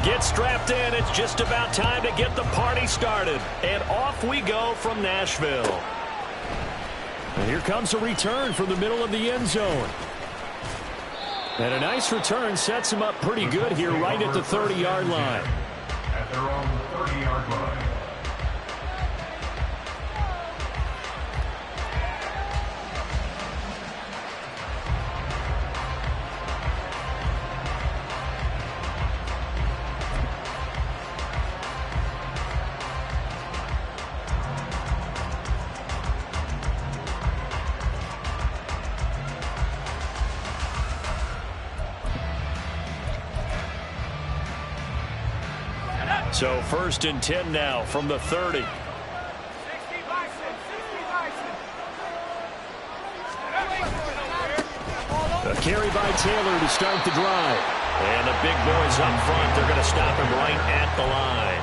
Get strapped in. It's just about time to get the party started. And off we go from Nashville. And here comes a return from the middle of the end zone. And a nice return sets him up pretty good here right at the 30-yard line. At their own 30-yard line. So 1st and 10 now from the 30. A carry by Taylor to start the drive. And the big boys up front, they're going to stop him right at the line.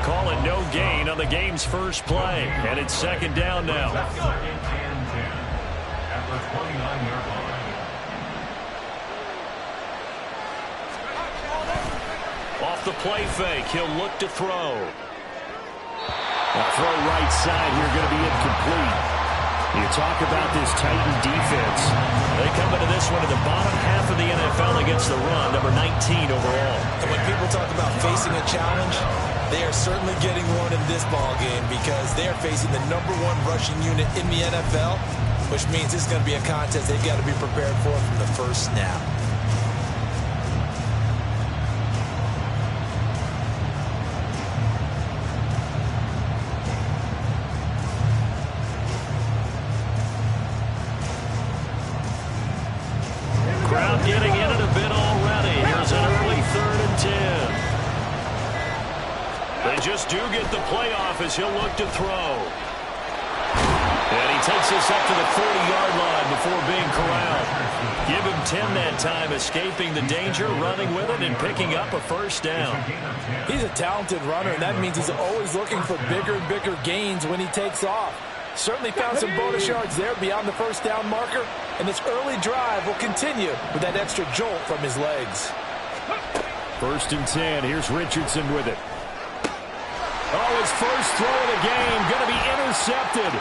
Call it no gain on the game's first play. And it's 2nd down now. At the 29-yard line. Off the play fake, he'll look to throw. A throw right side here, going to be incomplete. You talk about this Titan defense. They come into this one in the bottom half of the NFL against the run, number 19 overall. And when people talk about facing a challenge, they are certainly getting one in this ball game because they are facing the #1 rushing unit in the NFL, which means it's going to be a contest they've got to be prepared for from the first snap. Getting in it a bit already. Here's an early 3rd and 10. They just do get the playoff as he'll look to throw. And he takes this up to the 40-yard line before being corralled. Give him 10 that time, escaping the danger, running with it, and picking up a 1st down. He's a talented runner, and that means he's always looking for bigger and bigger gains when he takes off. Certainly found some bonus yards there beyond the 1st down marker, and this early drive will continue with that extra jolt from his legs. 1st and 10. Here's Richardson with it. Oh, his first throw of the game going to be intercepted.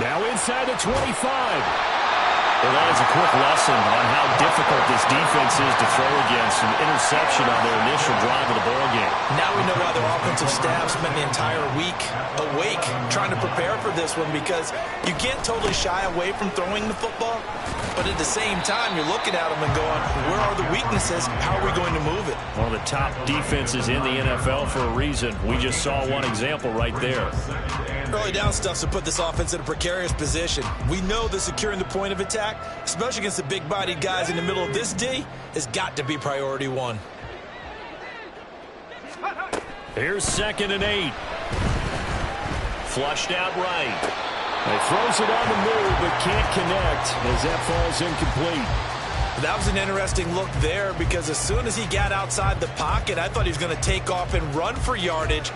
Now inside the 25. Well, that is a quick lesson on how difficult this defense is to throw against. An interception on their initial drive of the ballgame. Now we know why their offensive staff spent the entire week awake trying to prepare for this one, because you can't totally shy away from throwing the football, but at the same time you're looking at them and going, where are the weaknesses? How are we going to move it? One of the top defenses in the NFL for a reason. We just saw one example right there. Early down stuff's to put this offense in a precarious position. We know that securing the point of attack, especially against the big-bodied guys in the middle of this D, has got to be priority 1. Here's 2nd and 8. Flushed out right. He throws it on the move, but can't connect as that falls incomplete. That was an interesting look there, because as soon as he got outside the pocket, I thought he was going to take off and run for yardage.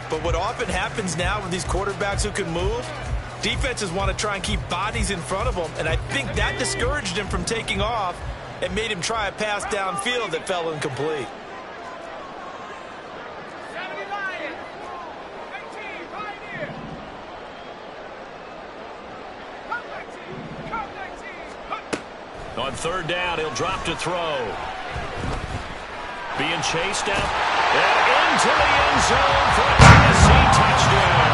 But what often happens now with these quarterbacks who can move, defenses want to try and keep bodies in front of them, and I think that discouraged him from taking off and made him try a pass downfield that fell incomplete. On 3rd down, he'll drop to throw. Being chased out and into the end zone for a Tennessee touchdown.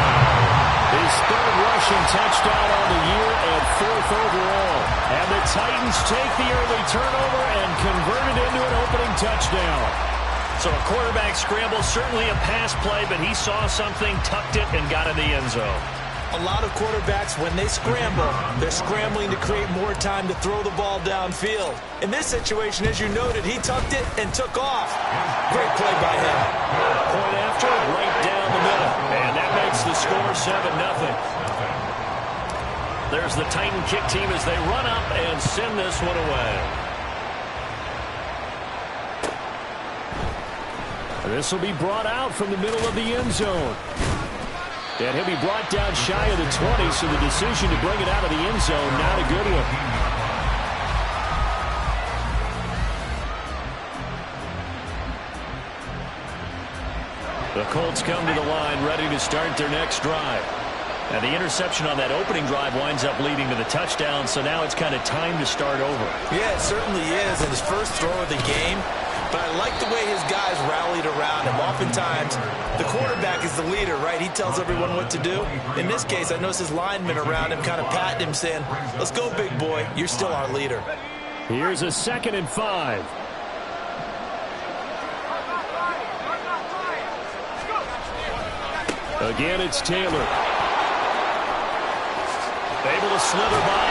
His 3rd rushing touchdown on the year and 4th overall. And the Titans take the early turnover and convert it into an opening touchdown. So a quarterback scramble, certainly a pass play, but he saw something, tucked it, and got in the end zone. A lot of quarterbacks, when they scramble, they're scrambling to create more time to throw the ball downfield. In this situation, as you noted, he tucked it and took off. Great play by him. Point after, right down the middle. And that makes the score 7-0. There's the Titan kick team as they run up and send this one away. This will be brought out from the middle of the end zone. And he'll be brought down shy of the 20, so the decision to bring it out of the end zone, not a good one. The Colts come to the line ready to start their next drive. And the interception on that opening drive winds up leading to the touchdown, so now it's kind of time to start over. Yeah, it certainly is, and his first throw of the game. But I like the way his guys rallied around him. Oftentimes, the quarterback is the leader, right? He tells everyone what to do. In this case, I noticed his linemen around him kind of patting him, saying, let's go, big boy. You're still our leader. Here's a 2nd and 5. Again, it's Taylor. Able to slither by.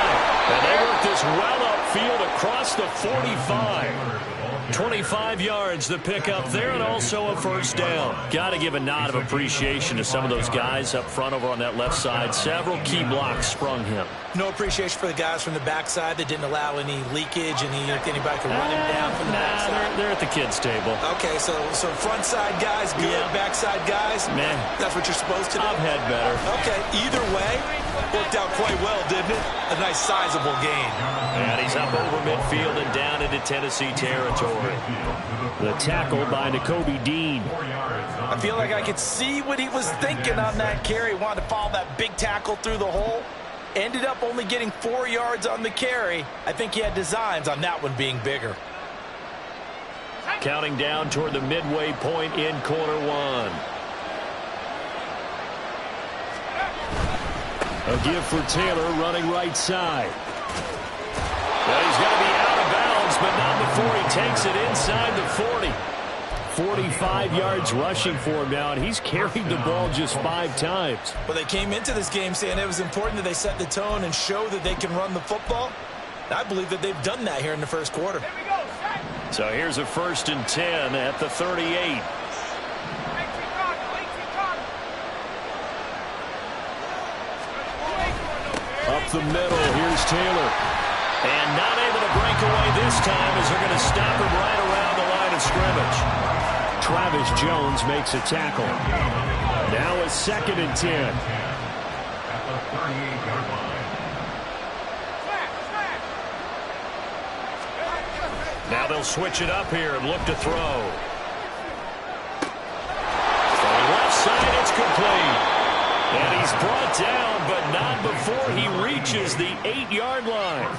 And they work this well upfield across the 45. 25 yards the pick up there, and also a first down. Got to give a nod of appreciation to some of those guys up front over on that left side. Several key blocks sprung him. No appreciation for the guys from the backside that didn't allow any leakage, and anybody could run him down from the backside. They're at the kids' table. Okay, so front side guys good, backside guys, that's what you're supposed to do? I've had better. Okay, either way, worked out quite well, didn't it? A nice sizable gain. And he's up over midfield and down into Tennessee territory. The tackle by Nakobe Dean. I feel like I could see what he was thinking on that carry. Wanted to follow that big tackle through the hole. Ended up only getting 4 yards on the carry. I think he had designs on that one being bigger. Counting down toward the midway point in quarter one. A give for Taylor running right side. Well, he's going to be out of bounds, but not before he takes it inside the 40. 45 yards rushing for him now, and he's carried the ball just 5 times. Well, they came into this game saying it was important that they set the tone and show that they can run the football. I believe that they've done that here in the first quarter. So here's a 1st and 10 at the 38. Up the middle, here's Taylor. And not able to break away this time as they're going to stop him right around the line of scrimmage. Travis Jones makes a tackle. Now a 2nd and 10. Now they'll switch it up here and look to throw. From left side, it's complete. And he's brought down, but not before he reaches the 8-yard line.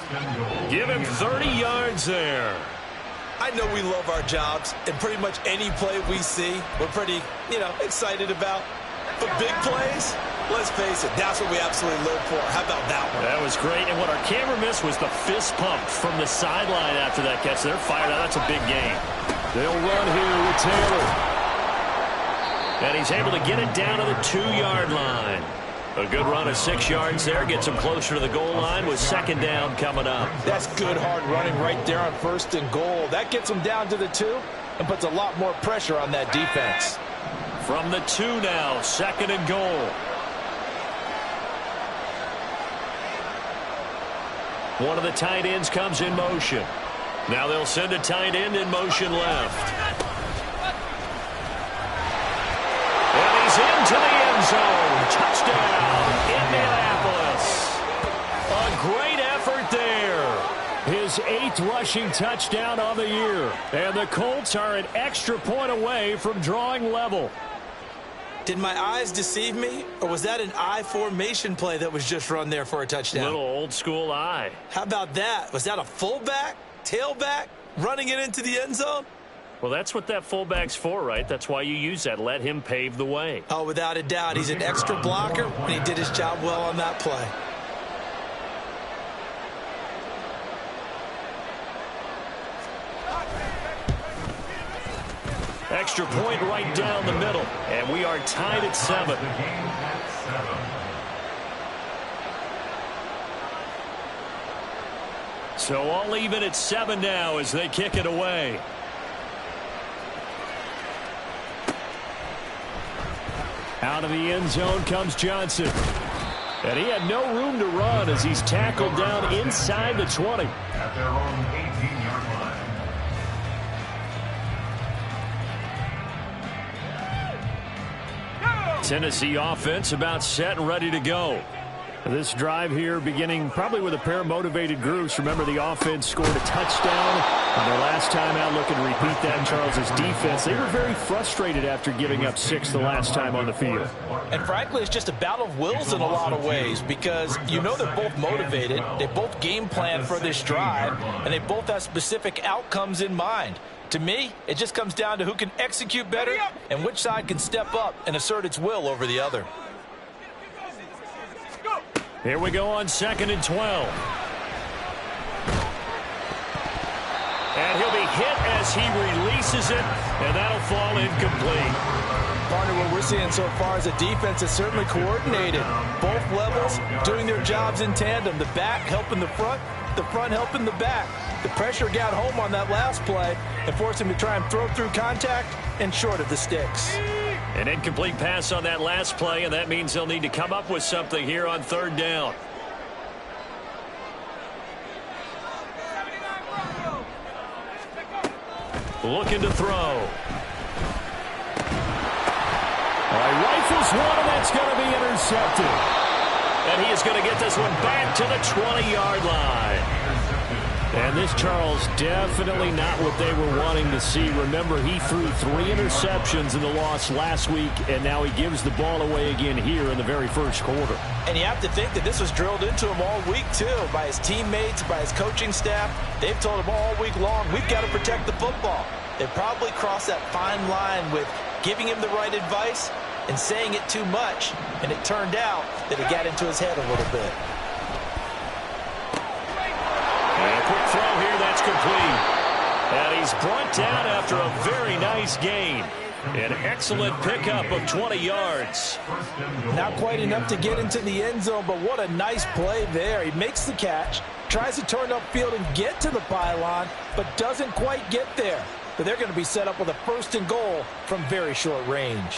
Give him 30 yards there. I know we love our jobs, and pretty much any play we see, we're pretty, excited about. But big plays, let's face it, that's what we absolutely live for. How about that one? That was great, and what our camera missed was the fist pump from the sideline after that catch. They're fired out. That's a big game. They'll run here with Taylor. And he's able to get it down to the 2-yard line. A good run of 6 yards there. Gets him closer to the goal line with 2nd down coming up. That's good hard running right there on 1st and goal. That gets him down to the 2 and puts a lot more pressure on that defense. From the 2 now, 2nd and goal. One of the tight ends comes in motion. Now they'll send a tight end in motion left. Into the end zone. Touchdown, Indianapolis. A great effort there. His 8th rushing touchdown on the year. And the Colts are an extra point away from drawing level. Did my eyes deceive me, or was that an I formation play that was just run there for a touchdown? Little old school eye. How about that? Was that a fullback, tailback, running it into the end zone? Well, that's what that fullback's for, right? That's why you use that. Let him pave the way. Oh, without a doubt. He's an extra blocker, and he did his job well on that play. Extra point right down the middle, and we are tied at 7. So all even at 7 now as they kick it away. Out of the end zone comes Johnson. And he had no room to run as he's tackled down inside the 20. At their own 18-yard line. Tennessee offense about set and ready to go. This drive here beginning probably with a pair of motivated groups. Remember, the offense scored a touchdown on their last time out. Looking to repeat that. Charles's defense, they were very frustrated after giving up 6 the last time on the field. And frankly, it's just a battle of wills in a lot of ways, because you know they're both motivated. They both game plan for this drive, and they both have specific outcomes in mind. To me, it just comes down to who can execute better and which side can step up and assert its will over the other. Here we go on 2nd and 12. And he'll be hit as he releases it, and that'll fall incomplete. Partner, what we're seeing so far is a defense that's certainly coordinated. Both levels doing their jobs in tandem. The back helping the front helping the back. The pressure got home on that last play and forced him to try and throw through contact and short of the sticks. An incomplete pass on that last play, and that means they'll need to come up with something here on 3rd down. Looking to throw. Rifles one, and that's going to be intercepted. And he is going to get this one back to the 20-yard line. And this, Charles, definitely not what they were wanting to see. Remember, he threw 3 interceptions in the loss last week, and now he gives the ball away again here in the very first quarter. And you have to think that this was drilled into him all week, too, by his teammates, by his coaching staff. They've told him all week long, we've got to protect the football. They probably crossed that fine line with giving him the right advice and saying it too much, and it turned out that it got into his head a little bit. And a quick throw here, that's complete. And he's brought down after a very nice gain. An excellent pickup of 20 yards. Not quite enough to get into the end zone, but what a nice play there. He makes the catch, tries to turn upfield and get to the pylon, but doesn't quite get there. But they're going to be set up with a 1st and goal from very short range.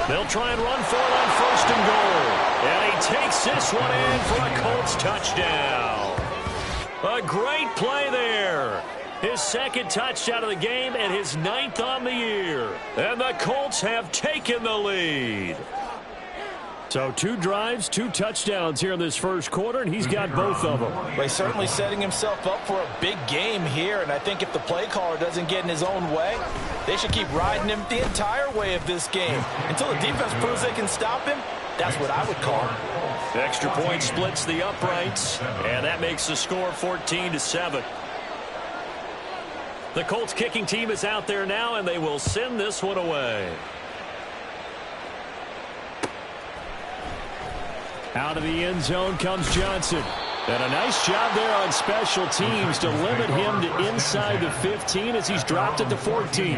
They'll try and run for it on 1st and goal. And he takes this one in for a Colts touchdown. A great play there. His 2nd touchdown of the game and his 9th on the year. And the Colts have taken the lead. So 2 drives, 2 touchdowns here in this first quarter, and he's got both of them. Well, he's certainly setting himself up for a big game here, and I think if the play caller doesn't get in his own way, they should keep riding him the entire way of this game. Until the defense proves they can stop him, that's what I would call it. Extra point splits the uprights, and that makes the score 14-7. The Colts kicking team is out there now, and they will send this one away. Out of the end zone comes Johnson. And a nice job there on special teams to limit him to inside the 15 as he's dropped at the 14.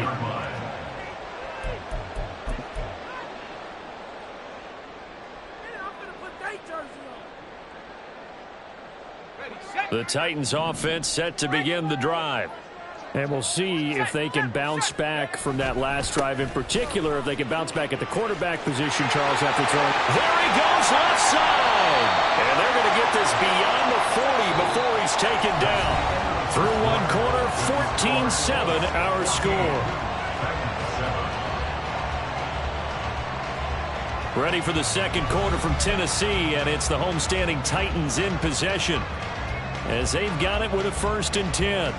The Titans offense set to begin the drive. And we'll see if they can bounce back from that last drive. In particular, if they can bounce back at the quarterback position, Charles, after throwing. There he goes, left side. And they're going to get this beyond the 40 before he's taken down. Through one quarter, 14-7 our score. Ready for the second quarter from Tennessee, and it's the homestanding Titans in possession as they've got it with a 1st and 10.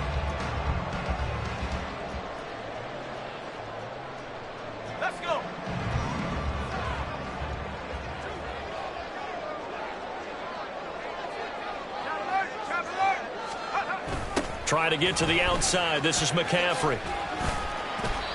Try to get to the outside. This is McCaffrey.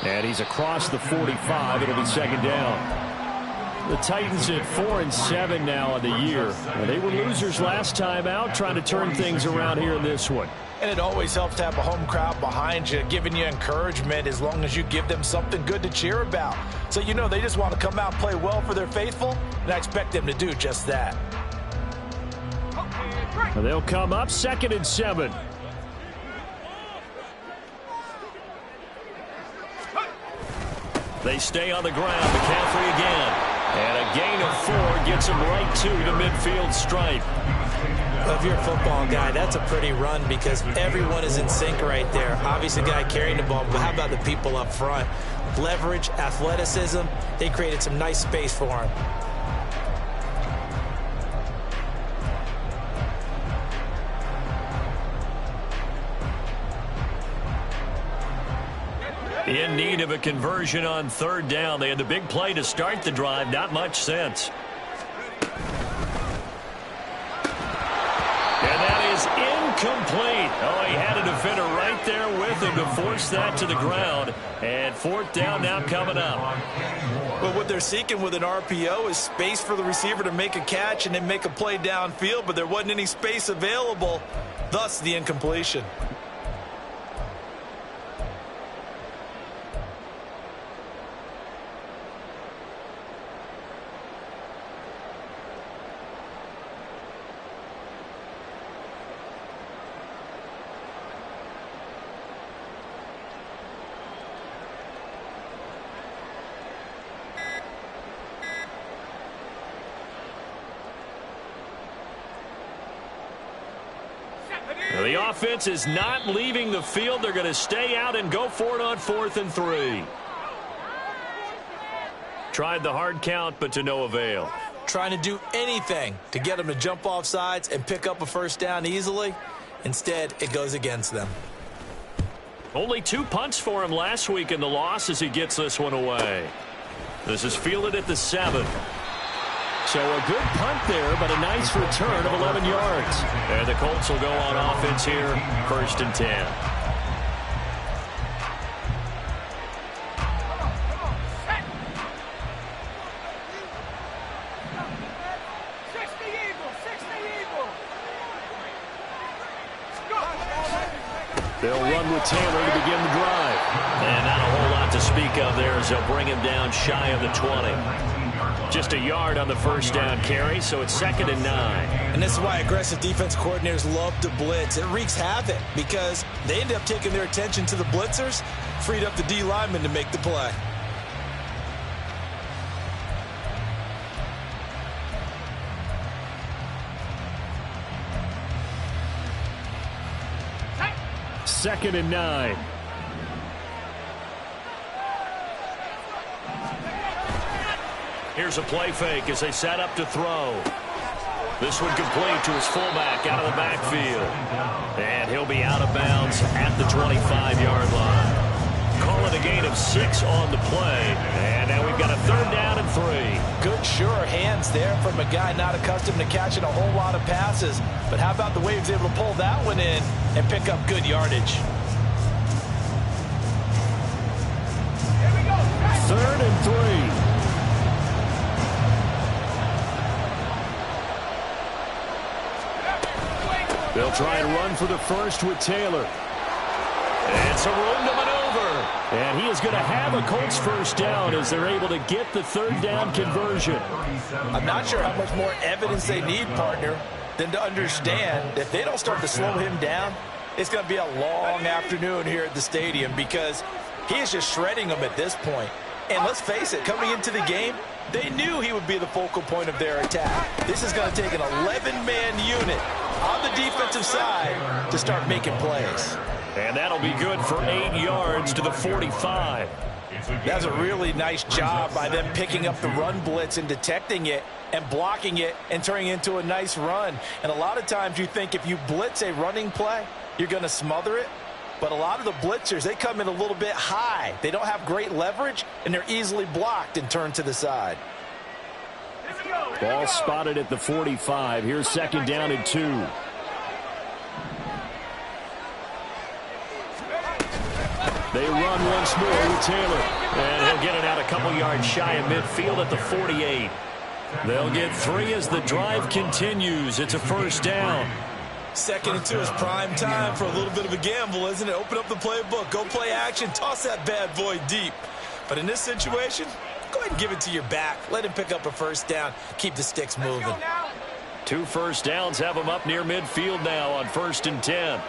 And he's across the 45. It'll be 2nd down. The Titans at 4-7 now on the year. They were losers last time out, trying to turn things around here in this one. And it always helps to have a home crowd behind you, giving you encouragement as long as you give them something good to cheer about. So you know they just want to come out and play well for their faithful, and I expect them to do just that. They'll come up 2nd and 7. They stay on the ground. McCaffrey again. And a gain of 4 gets him right to the midfield stripe. If you're a football guy, that's a pretty run because everyone is in sync right there. Obviously, the guy carrying the ball, but how about the people up front? Leverage, athleticism, they created some nice space for him. In need of a conversion on 3rd down. They had the big play to start the drive. Not much sense. And that is incomplete. Oh, he had a defender right there with him to force that to the ground. And 4th down now coming up. Well, what they're seeking with an RPO is space for the receiver to make a catch and then make a play downfield, but there wasn't any space available, thus the incompletion. The offense is not leaving the field. They're going to stay out and go for it on 4th and 3. Tried the hard count, but to no avail. Trying to do anything to get them to jump off sides and pick up a 1st down easily. Instead, it goes against them. Only 2 punts for him last week in the loss as he gets this one away. This is fielded at the 7. So a good punt there, but a nice return of 11 yards. And the Colts will go on offense here, 1st and 10. They'll run with Taylor to begin the drive. And not a whole lot to speak of there as they'll bring him down shy of the 20. Just a yard on the 1st down carry, so it's 2nd and 9. And this is why aggressive defense coordinators love to blitz. It wreaks havoc because they end up taking their attention to the blitzers, freed up the D lineman to make the play. Second and 9. Here's a play fake as they set up to throw. This one complete to his fullback out of the backfield. And he'll be out of bounds at the 25-yard line. Call it a gain of 6 on the play. And now we've got a 3rd down and 3. Good, sure hands there from a guy not accustomed to catching a whole lot of passes. But how about the way he was able to pull that one in and pick up good yardage? 3rd and 3. They'll try and run for the 1st with Taylor. It's a room to maneuver. And he is going to have a Colts 1st down as they're able to get the 3rd down conversion. I'm not sure how much more evidence they need, partner, than to understand that if they don't start to slow him down, it's going to be a long afternoon here at the stadium because he is just shredding them at this point. And let's face it, coming into the game, they knew he would be the focal point of their attack. This is going to take an 11-man unit on the defensive side to start making plays. And that'll be good for 8 yards to the 45. That's a really nice job by them picking up the run blitz and detecting it and blocking it and turning it into a nice run. And a lot of times you think if you blitz a running play, you're going to smother it. But a lot of the blitzers, they come in a little bit high. They don't have great leverage, and they're easily blocked and turned to the side. Ball spotted at the 45. Here's 2nd down and 2. They run once more with Taylor. And he'll get it out a couple yards shy of midfield at the 48. They'll get 3 as the drive continues. It's a 1st down. 2nd and 2 is prime time for a little bit of a gamble, isn't it? Open up the playbook, go play action, toss that bad boy deep. But in this situation, go ahead and give it to your back. Let him pick up a 1st down. Keep the sticks moving. 2 1st downs have him up near midfield now on 1st and 10.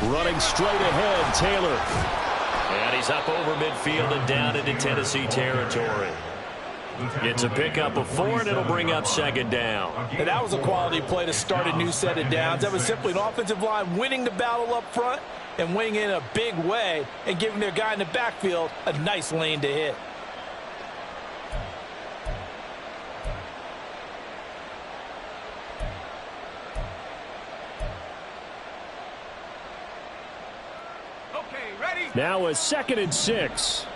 Running straight ahead, Taylor. And he's up over midfield and down into Tennessee territory. It's a pickup of 4, and it'll bring up second down. And that was a quality play to start a new set of downs. That was simply an offensive line winning the battle up front and winning in a big way and giving their guy in the backfield a nice lane to hit. Now a 2nd and 6.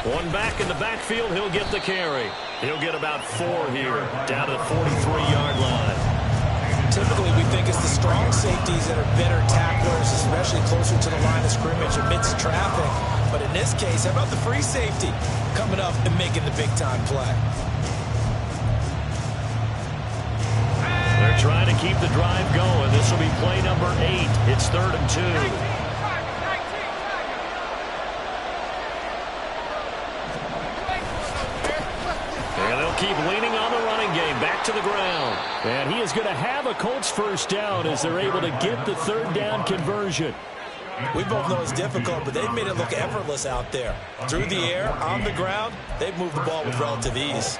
One back in the backfield, he'll get the carry. He'll get about 4 here, down to the 43-yard line. Typically, we think it's the strong safeties that are better tacklers, especially closer to the line of scrimmage amidst traffic. But in this case, how about the free safety coming up and making the big-time play? They're trying to keep the drive going. This will be play number 8. It's 3rd and 2. And they'll keep leaning on the running game. Back to the ground. And he is going to have a Colts first down as they're able to get the 3rd down conversion. We both know it's difficult, but they've made it look effortless out there. Through the air, on the ground, they've moved the ball with relative ease.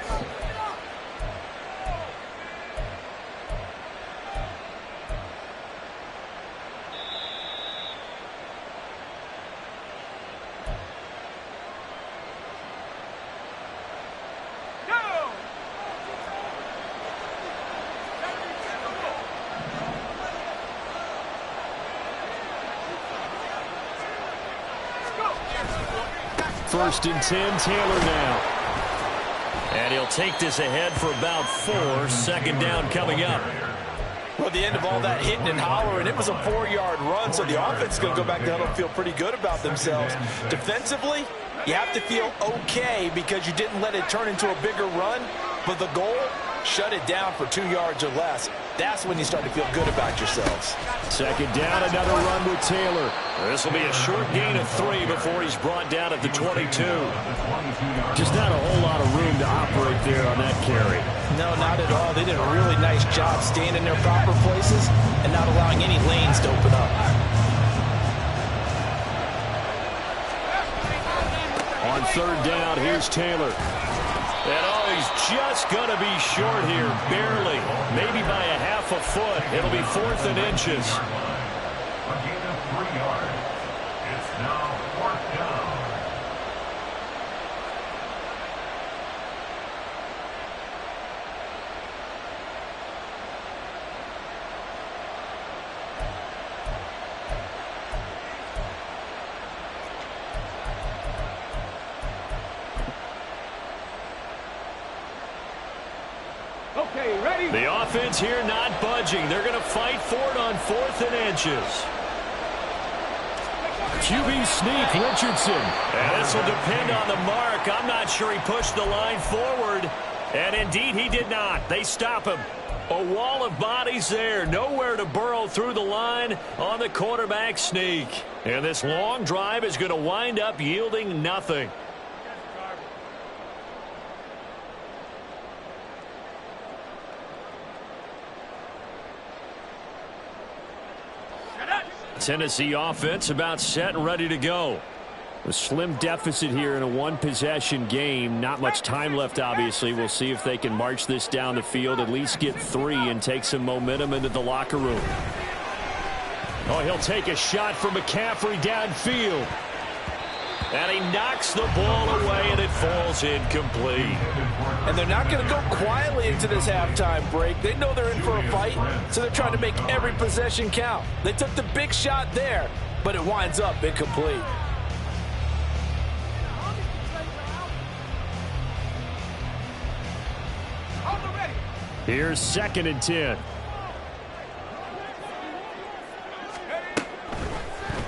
First and 10, Taylor now. And he'll take this ahead for about 4. 2nd down coming up. Well, the end of all that hitting and hollering, it was a 4-yard run, so the offense is going to go back down and feel pretty good about themselves. Defensively, you have to feel okay because you didn't let it turn into a bigger run, but the goal, shut it down for 2 yards or less. That's when you start to feel good about yourselves. 2nd down, another run with Taylor. This will be a short gain of 3 before he's brought down at the 22. Just not a whole lot of room to operate there on that carry. No, not at all. They did a really nice job staying in their proper places and not allowing any lanes to open up. On 3rd down, here's Taylor. And oh, he's just going to be short here, barely. Maybe by a half a foot. It'll be 4th and inches. A gain of 3 yards. It's now 4th down. The offense here not budging. They're going to fight for it on 4th and inches. QB sneak, Richardson. And this will depend on the mark. I'm not sure he pushed the line forward. And indeed, he did not. They stop him. A wall of bodies there. Nowhere to burrow through the line on the quarterback sneak. And this long drive is going to wind up yielding nothing. Tennessee offense about set and ready to go. A slim deficit here in a one-possession game. Not much time left, obviously. We'll see if they can march this down the field, at least get 3 and take some momentum into the locker room. Oh, he'll take a shot from McCaffrey downfield. And he knocks the ball away, and it falls incomplete. And they're not going to go quietly into this halftime break. They know they're in for a fight, so they're trying to make every possession count. They took the big shot there, but it winds up incomplete. Here's 2nd and 10.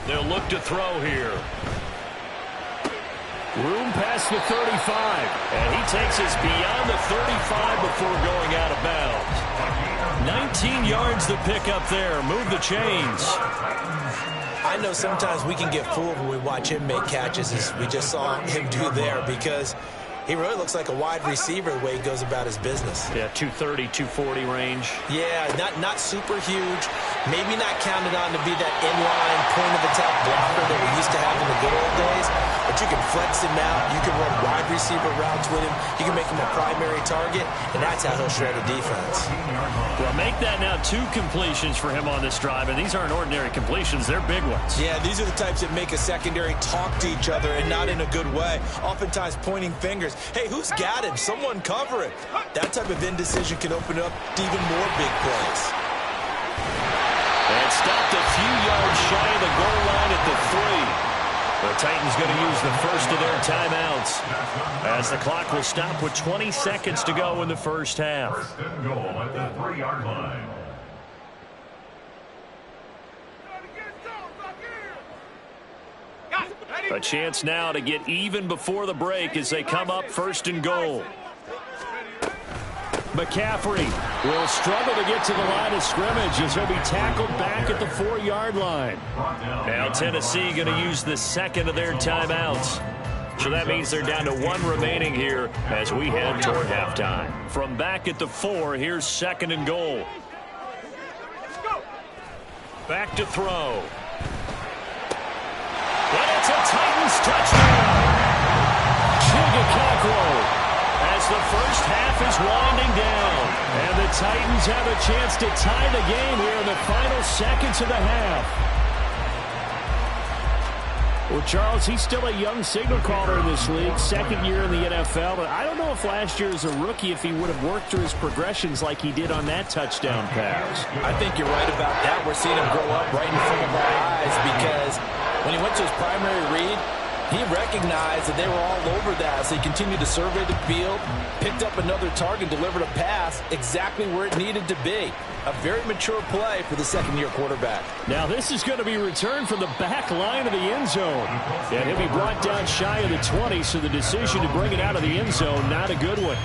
They'll look to throw here. Room past the 35. And he takes us beyond the 35 before going out of bounds. 19 yards to pick up there. Move the chains. I know sometimes we can get fooled when we watch him make catches, as we just saw him do there, because He really looks like a wide receiver the way he goes about his business. Yeah, 230, 240 range. Yeah, not super huge. Maybe not counted on to be that inline point-of-attack blocker that we used to have in the good old days. But you can flex him out. You can run wide receiver routes with him. You can make him a primary target, and that's how he'll shred a defense. Well, make that now 2 completions for him on this drive, and these aren't ordinary completions. They're big ones. Yeah, these are the types that make a secondary talk to each other and not in a good way. Oftentimes pointing fingers. Hey, who's got him? Someone cover him. That type of indecision can open up to even more big plays. And stopped a few yards shy of the goal line at the 3. The Titans going to use the first of their timeouts as the clock will stop with 20 seconds to go in the first half. First and goal at the 3-yard line. A chance now to get even before the break as they come up first and goal. McCaffrey will struggle to get to the line of scrimmage as he'll be tackled back at the 4-yard line. Now Tennessee going to use the second of their timeouts. So that means they're down to 1 remaining here as we head toward halftime. From back at the 4, here's second and goal. Back to throw. And it's a Titans touchdown. Chigga as the first half is winding down. And the Titans have a chance to tie the game here in the final seconds of the half. Well, Charles, he's still a young signal caller in this league, second year in the NFL. But I don't know if last year as a rookie, if he would have worked through his progressions like he did on that touchdown pass. I think you're right about that. We're seeing him grow up right in front of our eyes because when he went to his primary read, he recognized that they were all over that, so he continued to survey the field, picked up another target, delivered a pass exactly where it needed to be. A very mature play for the second-year quarterback. Now this is going to be returned from the back line of the end zone. And he'll be brought down shy of the 20, so the decision to bring it out of the end zone, not a good one.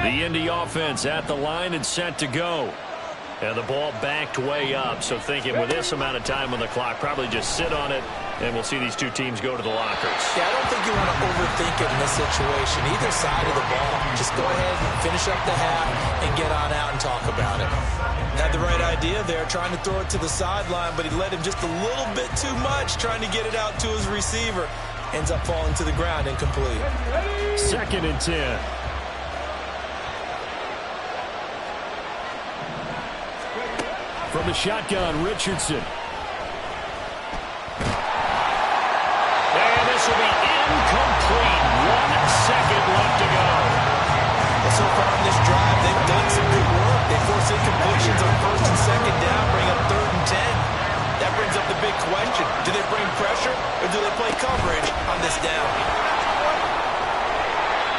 The Indy offense at the line and set to go. And the ball backed way up. So thinking with this amount of time on the clock, probably just sit on it, and we'll see these two teams go to the lockers. Yeah, I don't think you want to overthink it in this situation. Either side of the ball, just go ahead and finish up the half and get on out and talk about it. Had the right idea there, trying to throw it to the sideline, but he let him just a little bit too much, trying to get it out to his receiver. Ends up falling to the ground incomplete. 2nd and 10. From the shotgun, Richardson. And this will be incomplete. 1 second left to go. Well, so far on this drive, they've done some good work. They force incompletions on 1st and 2nd down, bring up 3rd and 10. That brings up the big question. Do they bring pressure or do they play coverage on this down?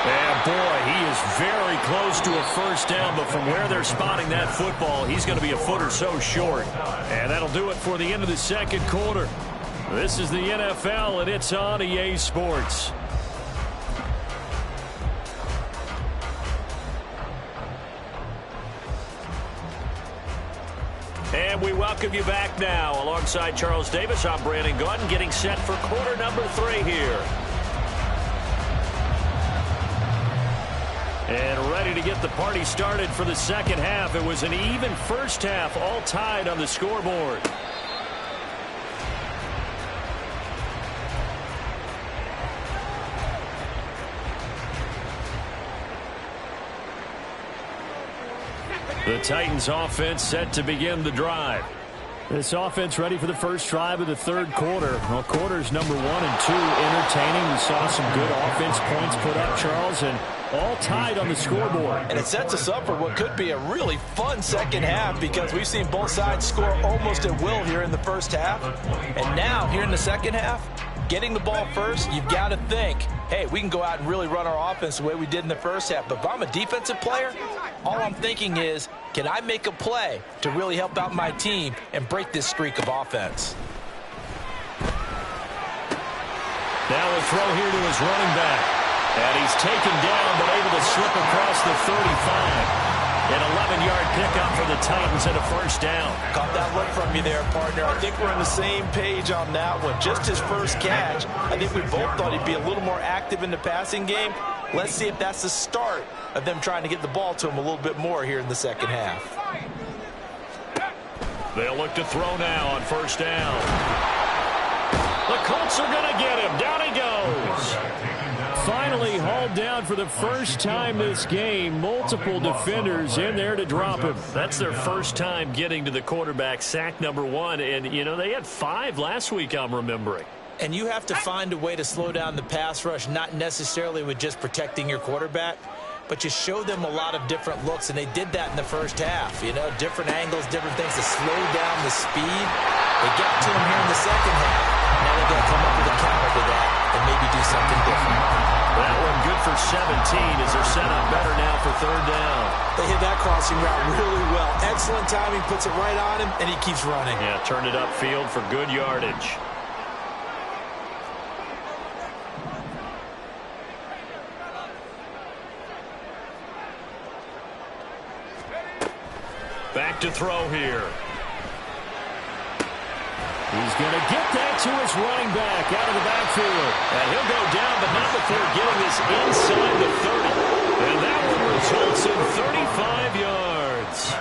And boy, he is very close to a first down, but from where they're spotting that football, he's going to be a foot or so short. And that'll do it for the end of the second quarter. This is the NFL, and it's on EA Sports. And we welcome you back now. Alongside Charles Davis, I'm Brandon Gaudin, getting set for quarter number 3 here. And ready to get the party started for the second half. It was an even first half, all tied on the scoreboard. The Titans offense set to begin the drive. This offense ready for the first drive of the third quarter. Well, quarters number 1 and 2 entertaining. We saw some good offense points put up, Charles, and all tied on the scoreboard. And it sets us up for what could be a really fun second half because we've seen both sides score almost at will here in the first half. And now, here in the second half, getting the ball first, you've got to think, hey, we can go out and really run our offense the way we did in the first half. But if I'm a defensive player, all I'm thinking is, can I make a play to really help out my team and break this streak of offense? Now a throw here to his running back. And he's taken down, but able to slip across the 35. An 11-yard pickup for the Titans and a first down. Caught that look from you there, partner. I think we're on the same page on that one. Just his first catch. I think we both thought he'd be a little more active in the passing game. Let's see if that's the start of them trying to get the ball to him a little bit more here in the second half. They'll look to throw now on first down. The Colts are going to get him. Down he goes. Finally hauled down for the first time this game. Multiple defenders in there to drop him. That's their first time getting to the quarterback, sack number 1. And, you know, they had 5 last week, I'm remembering. And you have to find a way to slow down the pass rush, not necessarily with just protecting your quarterback, but you show them a lot of different looks, and they did that in the first half. You know, different angles, different things to slow down the speed. They got to him here in the second half. Now they're going to come up with a counter to that and maybe do something different. That one good for 17 as they're set up better now for third down. They hit that crossing route really well. Excellent timing, puts it right on him, and he keeps running. Yeah, turned it upfield for good yardage. Back to throw here. He's going to get that to his running back out of the backfield. And he'll go down, but not before getting this inside the 30. And that one results in 35 yards.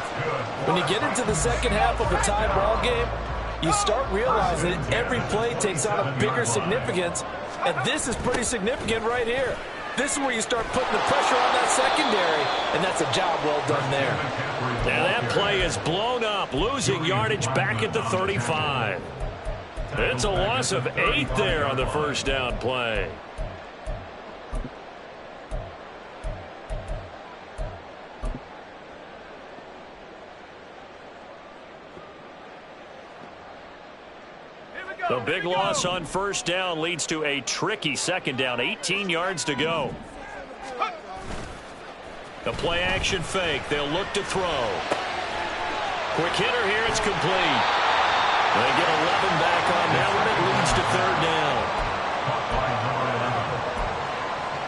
When you get into the second half of a tie ball game, you start realizing that every play takes on a bigger significance. And this is pretty significant right here. This is where you start putting the pressure on that secondary, and that's a job well done there. And that play is blown up, losing yardage back at the 35. It's a loss of 8 there on the first down play. The big loss on first down leads to a tricky second down. 18 yards to go. The play action fake. They'll look to throw. Quick hitter here. It's complete. They get 11 back on that one. It leads to third down.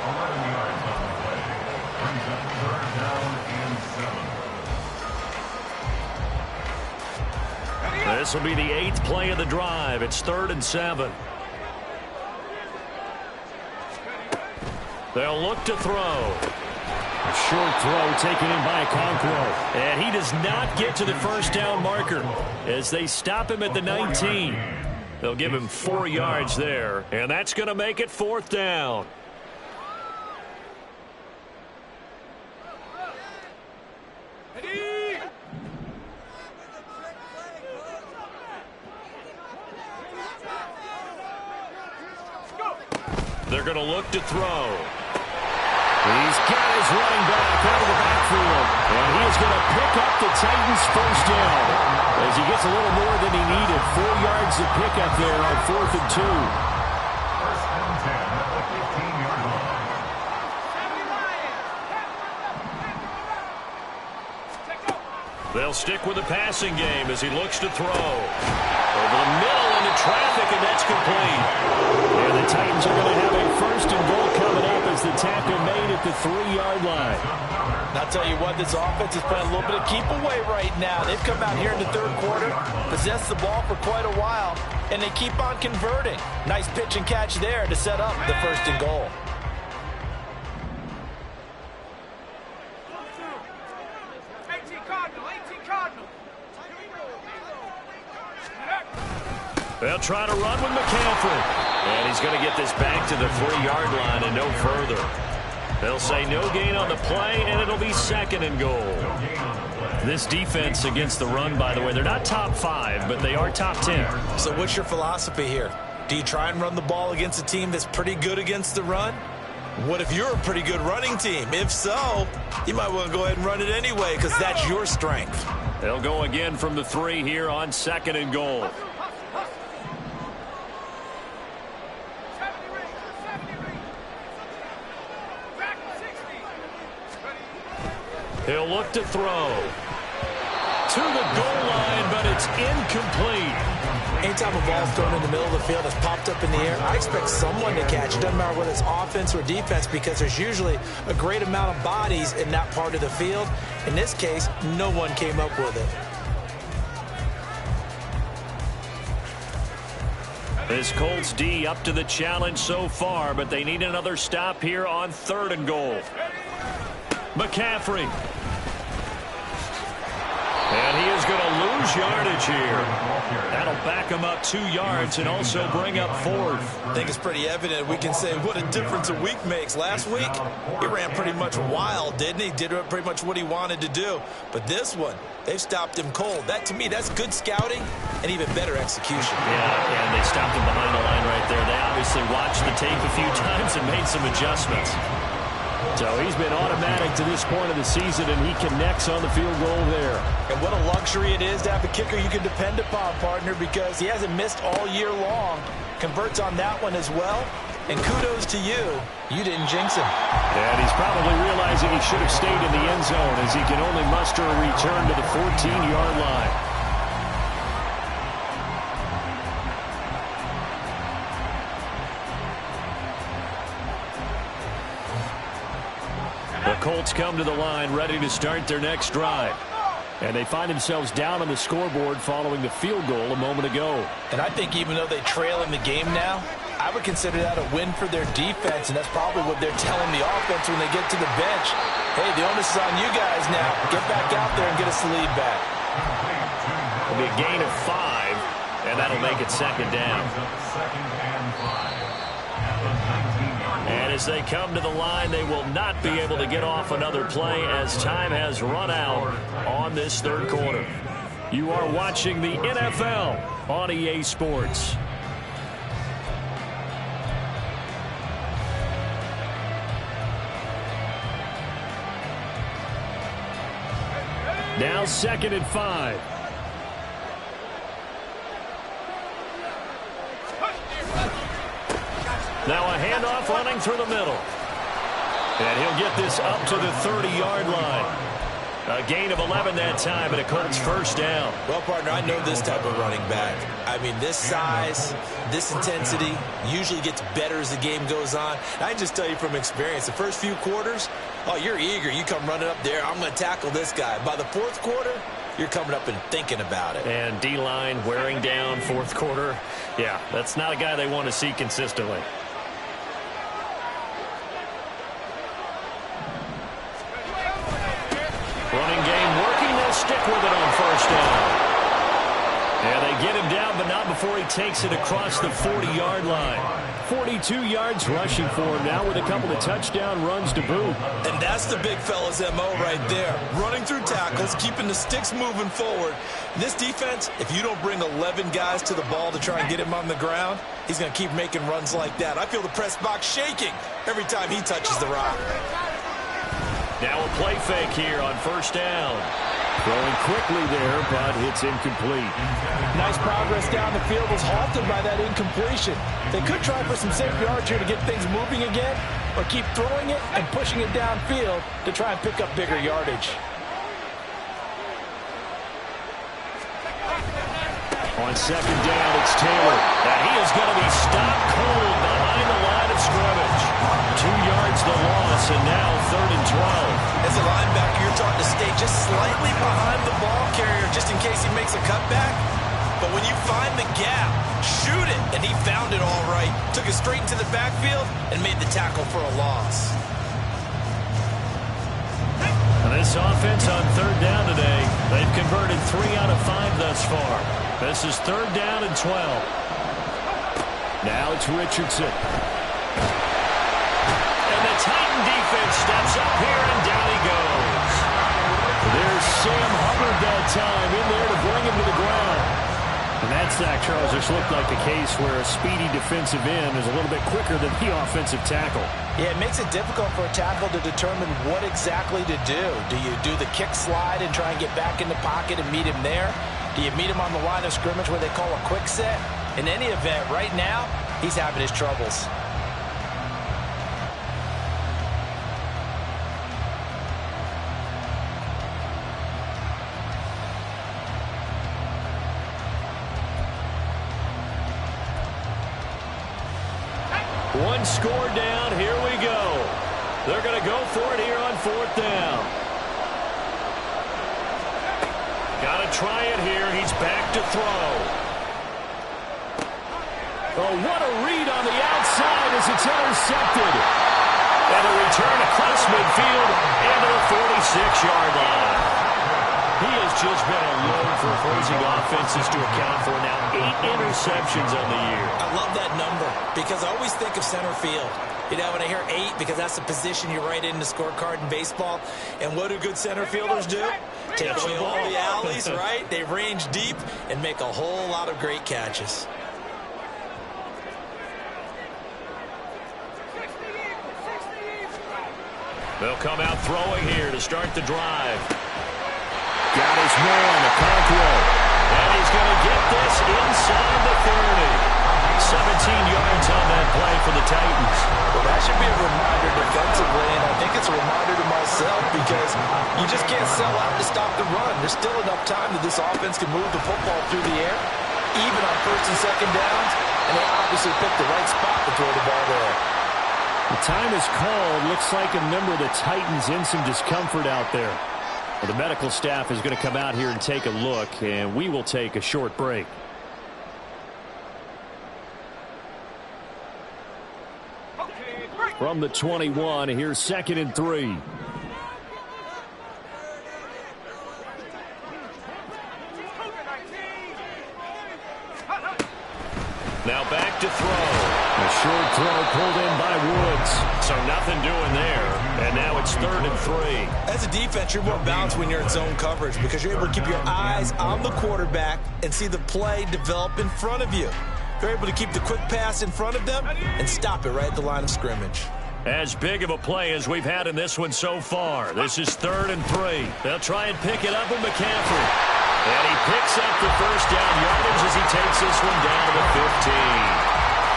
11 yards on the play. Brings up third down and 7. This will be the 8th play of the drive. It's 3rd and 7. They'll look to throw. A short throw taken in by Okonkwo. And he does not get to the first down marker as they stop him at the 19. They'll give him 4 yards there. And that's going to make it 4th down. They're going to look to throw. He's got his running back out of the backfield. And he is going to pick up the Titans' first down as he gets a little more than he needed. 4 yards to pick up there on 4th and 2. First and 10 at the 15-yard line. They'll stick with the passing game as he looks to throw. Over the middle into traffic, and that's complete. And the Titans are going to have a first and goal coming up as the tackle made at the 3-yard line. And I'll tell you what, this offense is playing a little bit of keep away right now. They've come out here in the third quarter, possessed the ball for quite a while, and they keep on converting. Nice pitch and catch there to set up the first and goal. They'll try to run with McCaffrey. And he's going to get this back to the 3-yard line and no further. They'll say no gain on the play, and it'll be 2nd and goal. This defense against the run, by the way, they're not top 5, but they are top 10. So what's your philosophy here? Do you try and run the ball against a team that's pretty good against the run? What if you're a pretty good running team? If so, you might want to go ahead and run it anyway because that's your strength. They'll go again from the 3 here on 2nd and goal. He'll look to throw. To the goal line, but it's incomplete. Anytime a ball's thrown in the middle of the field that's popped up in the air, I expect someone to catch it. Doesn't matter whether it's offense or defense, because there's usually a great amount of bodies in that part of the field. In this case, no one came up with it. This Colts D up to the challenge so far, but they need another stop here on 3rd and goal. McCaffrey. And he is going to lose yardage here. That'll back him up 2 yards and also bring up 4th. I think it's pretty evident. We can say what a difference a week makes. Last week, he ran pretty much wild, didn't he? Did pretty much what he wanted to do. But this one, they've stopped him cold. That, to me, that's good scouting and even better execution. Yeah, and they stopped him behind the line right there. They obviously watched the tape a few times and made some adjustments. So he's been automatic to this point of the season, and he connects on the field goal there. And what a luxury it is to have a kicker you can depend upon, partner, because he hasn't missed all year long. Converts on that one as well. And kudos to you. You didn't jinx him. And he's probably realizing he should have stayed in the end zone, as he can only muster a return to the 14-yard line. The Colts come to the line ready to start their next drive. And they find themselves down on the scoreboard following the field goal a moment ago. And I think even though they trail in the game now, I would consider that a win for their defense, and that's probably what they're telling the offense when they get to the bench. Hey, the onus is on you guys now. Get back out there and get us the lead back. It'll be a gain of 5, and that'll make it 2nd down. And as they come to the line, they will not be able to get off another play as time has run out on this 3rd quarter. You are watching the NFL on EA Sports. Now 2nd and 5. Now a handoff running through the middle. And he'll get this up to the 30-yard line. A gain of 11 that time, and a Colts 1st down. Well, partner, I know this type of running back. I mean, this size, this intensity usually gets better as the game goes on. And I can just tell you from experience, the first few quarters, oh, you're eager. You come running up there, I'm going to tackle this guy. By the 4th quarter, you're coming up and thinking about it. And D-line wearing down 4th quarter. Yeah, that's not a guy they want to see consistently. Running game working. They'll stick with it on 1st down. And they get him down, but not before he takes it across the 40-yard line. 42 yards rushing for him now with a couple of touchdown runs to boot. And that's the big fella's MO right there. Running through tackles, keeping the sticks moving forward. This defense, if you don't bring 11 guys to the ball to try and get him on the ground, he's going to keep making runs like that. I feel the press box shaking every time he touches the rock. Now a play fake here on 1st down. Throwing quickly there, but it's incomplete. Nice progress down the field was halted by that incompletion. They could try for some safe yards here to get things moving again, or keep throwing it and pushing it downfield to try and pick up bigger yardage. On 2nd down, it's Taylor. And he is going to be stopped cold behind the line of scrimmage. 2 yards the loss, and now 3rd and 12. As a linebacker, you're taught to stay just slightly behind the ball carrier just in case he makes a cutback. But when you find the gap, shoot it. And he found it all right. Took it straight into the backfield and made the tackle for a loss. This offense on 3rd down today, they've converted 3 out of 5 thus far. This is 3rd down and 12. Now it's Richardson. And the Titan defense steps up here, and down he goes. There's Sam Hubbard that time in there to bring him to the ground. And that sack, Charles, just looked like the case where a speedy defensive end is a little bit quicker than the offensive tackle. Yeah, it makes it difficult for a tackle to determine what exactly to do. Do you do the kick slide and try and get back in the pocket and meet him there? Do you meet him on the line of scrimmage where they call a quick set? In any event, right now, he's having his troubles. One score down. Here we go. They're going to go for it here on 4th down. Got to try it here. He's back to throw. Oh, what a read on the outside as it's intercepted. And a return across midfield into the 46-yard line. He has just been a load for opposing offenses to account for now. 8 interceptions on the year. I love that number because I always think of center field. You know, when I hear 8, because that's the position you write in the scorecard in baseball. And what do good center fielders do? Take away all the alleys, right? They range deep and make a whole lot of great catches. They'll come out throwing here to start the drive. Got his man, Okonkwo. And he's going to get this inside the 30. 17 yards on that play for the Titans. Well, that should be a reminder defensively, and I think it's a reminder to myself because you just can't sell out to stop the run. There's still enough time that this offense can move the football through the air, even on 1st and 2nd downs, and they obviously picked the right spot to throw the ball there. The time is called. Looks like a member of the Titans in some discomfort out there. Well, the medical staff is going to come out here and take a look, and we will take a short break. From the 21, here's 2nd and 3. Now back to throw. A short throw pulled in by Woods. So nothing doing there. And now it's 3rd and 3. As a defense, you're more balanced when you're in zone coverage because you're able to keep your eyes on the quarterback and see the play develop in front of you. They're able to keep the quick pass in front of them and stop it right at the line of scrimmage. As big of a play as we've had in this one so far. This is 3rd and 3. They'll try and pick it up with McCaffrey. And he picks up the first down yardage as he takes this one down to the 15.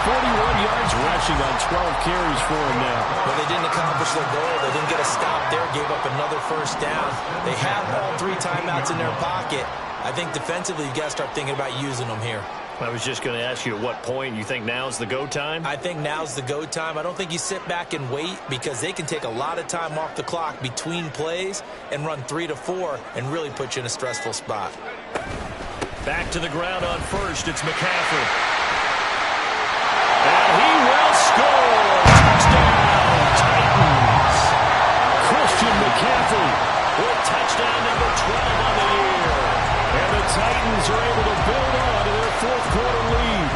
41 yards rushing on 12 carries for him now. But they didn't accomplish their goal. They didn't get a stop there, gave up another first down. They have all 3 timeouts in their pocket. I think defensively, you've got to start thinking about using them here. I was just going to ask you at what point you think now's the go time? I think now's the go time. I don't think you sit back and wait because they can take a lot of time off the clock between plays and run 3 to 4 and really put you in a stressful spot. Back to the ground on first. It's McCaffrey. And he will score. Touchdown, Titans. Christian McCaffrey with touchdown number 12 on the year. And the Titans are able to build on to their 4th quarter lead.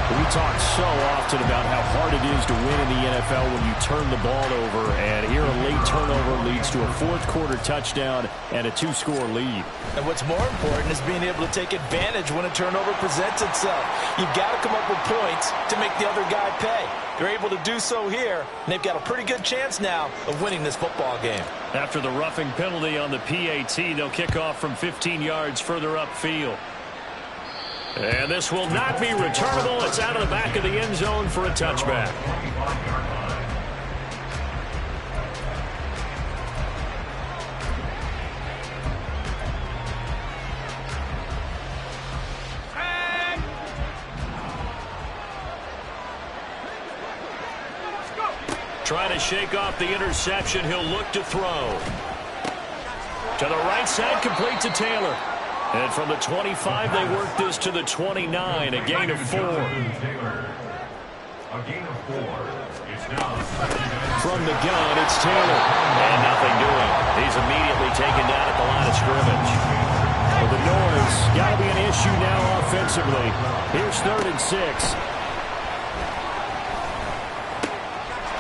We talk so often about how hard it is to win in the NFL when you turn the ball over. And here a late turnover leads to a 4th quarter touchdown and a 2-score lead. And what's more important is being able to take advantage when a turnover presents itself. You've got to come up with points to make the other guy pay. They're able to do so here, and they've got a pretty good chance now of winning this football game. After the roughing penalty on the PAT, they'll kick off from 15 yards further upfield. And this will not be returnable. It's out of the back of the end zone for a touchback. Trying to shake off the interception. He'll look to throw. To the right side, complete to Taylor. And from the 25, they work this to the 29, a gain of 4. From the gun, it's Taylor. And nothing doing. He's immediately taken down at the line of scrimmage. Well, the noise got to be an issue now offensively. Here's 3rd and 6.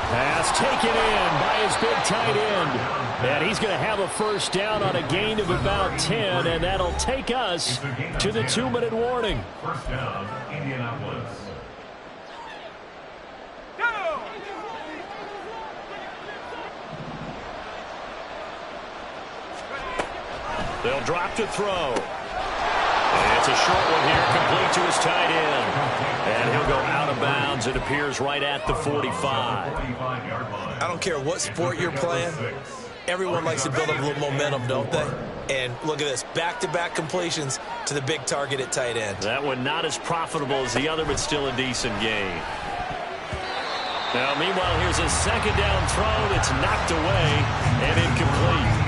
Pass taken in by his big tight end. And he's going to have a first down on a gain of about 10, and that'll take us to the 2-minute warning. First down, Indianapolis. They'll drop to throw. And it's a short one here, complete to his tight end. And he'll go out of bounds. It appears right at the 45. I don't care what sport you're playing. Everyone likes to build up a little momentum, don't they? And look at this, back-to-back completions to the big target at tight end. That one not as profitable as the other, but still a decent gain. Now, meanwhile, here's a second down throw that's knocked away and incomplete.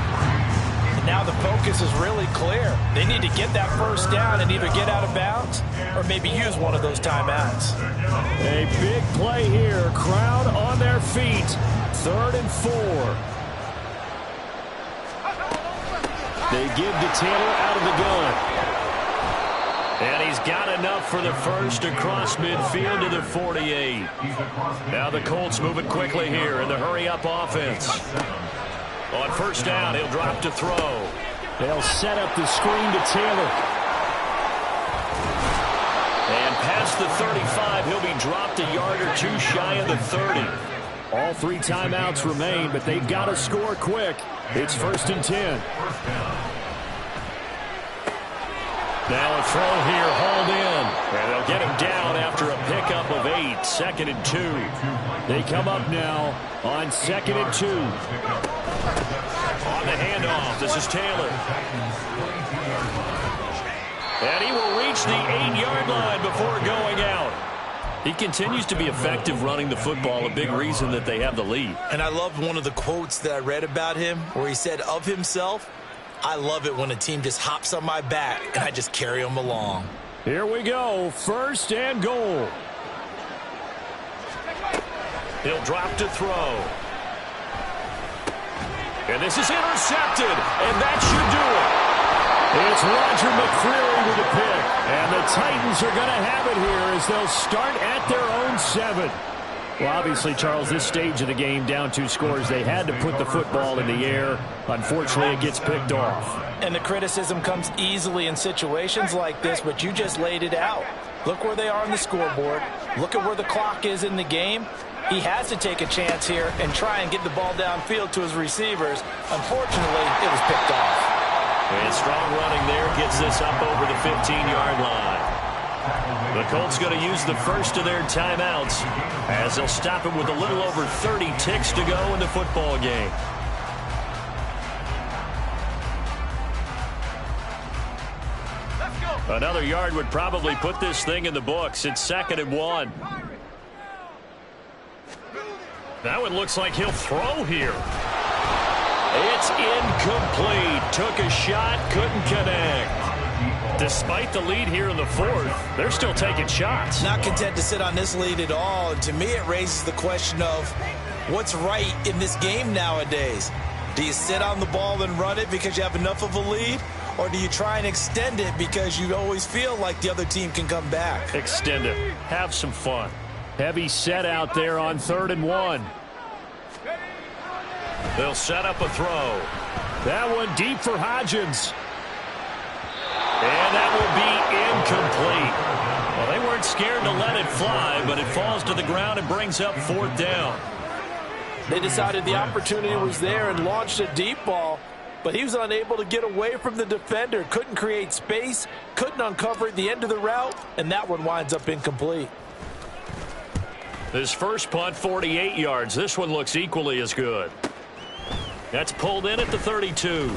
And now the focus is really clear. They need to get that first down and either get out of bounds or maybe use one of those timeouts. A big play here. Crowd on their feet. 3rd and 4. They give to Taylor out of the gun. And he's got enough for the first across midfield to the 48. Now the Colts moving quickly here in the hurry-up offense. On first down, he'll drop to throw. They'll set up the screen to Taylor. And past the 35, he'll be dropped a yard or two shy of the 30. All 3 timeouts remain, but they've got to score quick. It's 1st and 10. Now a throw here, hauled in. And they'll get him down after a pickup of 8. 2nd and 2. They come up now on 2nd and 2. On the handoff, this is Taylor. And he will reach the 8-yard line before going out. He continues to be effective running the football, a big reason that they have the lead. And I loved one of the quotes that I read about him where he said of himself, "I love it when a team just hops on my back and I just carry them along." Here we go, 1st and goal. He'll drop to throw. And this is intercepted, and that should do it. It's Roger McCreary with the pick, and the Titans are going to have it here as they'll start at their own 7. Well, obviously, Charles, this stage of the game, down 2 scores, they had to put the football in the air. Unfortunately, it gets picked off. And the criticism comes easily in situations like this, but you just laid it out. Look where they are on the scoreboard. Look at where the clock is in the game. He has to take a chance here and try and get the ball downfield to his receivers. Unfortunately, it was picked off. And strong running there gets this up over the 15-yard line. The Colts going to use the first of their timeouts as they'll stop it with a little over 30 ticks to go in the football game. Another yard would probably put this thing in the books. It's 2nd and 1. That one looks like he'll throw here. It's incomplete. Took a shot, couldn't connect. Despite the lead here in the 4th, they're still taking shots. Not content to sit on this lead at all. And to me, it raises the question of what's right in this game nowadays. Do you sit on the ball and run it because you have enough of a lead? Or do you try and extend it because you always feel like the other team can come back? Extend it. Have some fun. Heavy set out there on 3rd and 1. They'll set up a throw. That one deep for Hodgins. And that will be incomplete. Well, they weren't scared to let it fly, but it falls to the ground and brings up 4th down. They decided the opportunity was there and launched a deep ball, but he was unable to get away from the defender. Couldn't create space, couldn't uncover at the end of the route, and that one winds up incomplete. This first punt, 48 yards. This one looks equally as good. That's pulled in at the 32.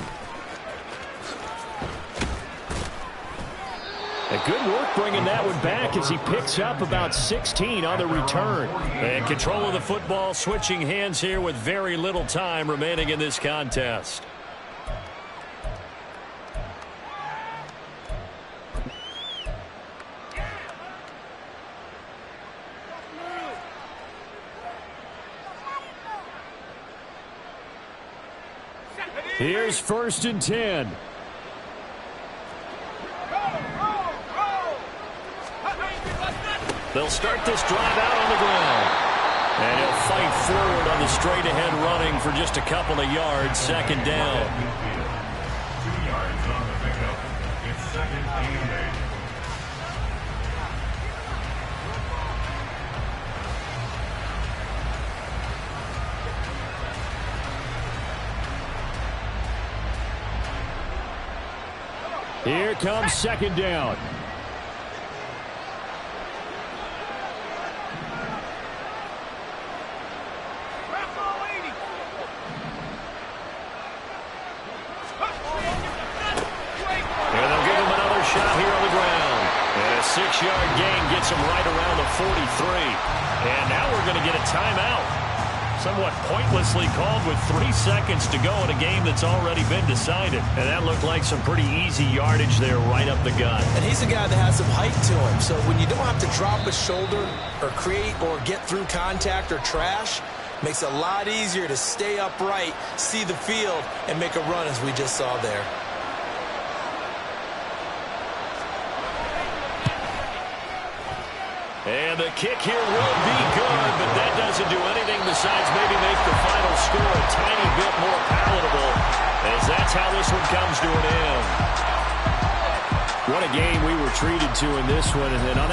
A good work bringing that one back as he picks up about 16 on the return. And control of the football switching hands here with very little time remaining in this contest. Here's 1st and 10. They'll start this drive out on the ground. And he'll fight forward on the straight-ahead running for just a couple of yards. 2nd down. 2 yards on the pickup. It's 2nd and 8. Here comes 2nd down. And they'll give him another shot here on the ground. And a 6-yard gain gets him right around the 43. And now we're going to get a timeout. Somewhat pointlessly called with 3 seconds to go in a game that's already been decided. And that looked like some pretty easy yardage there right up the gut. And he's a guy that has some height to him. So when you don't have to drop a shoulder or create or get through contact or trash, makes it a lot easier to stay upright, see the field, and make a run as we just saw there. And the kick here will be good, but that doesn't do anything besides maybe make the final score a tiny bit more palatable, as that's how this one comes to an end. What a game we were treated to in this one. And on that